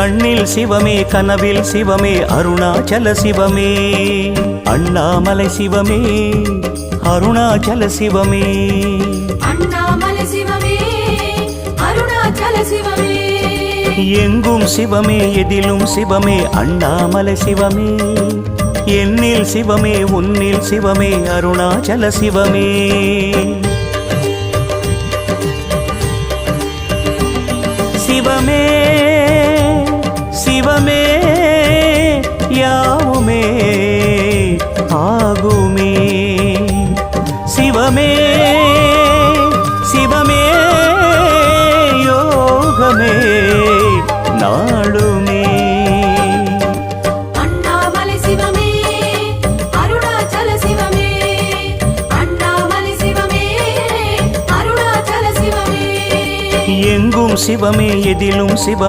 கண்ணில் சிவமே கனவில் சிவமே அருணாச்சல சிவமே அண்ணாமலை சிவமே அருணாச்சல சிவமே அண்ணாமலை சிவமே அருணாச்சல சிவமே எங்கும் சிவமே எதிலும் சிவமே அண்ணாமலை சிவமே என்னில் சிவமே உன்னில் சிவமே அருணாச்சல சிவமே சிவமே சிவமே யாவுமே ஆகுமே சிவமே சிவமே யோகமே நாளுமே அண்ணாமலை சிவமே அருணாச்சல சிவமே அண்ணாமலை சிவமே அருணாச்சல சிவமே எங்கும் சிவமே எதிலும் சிவ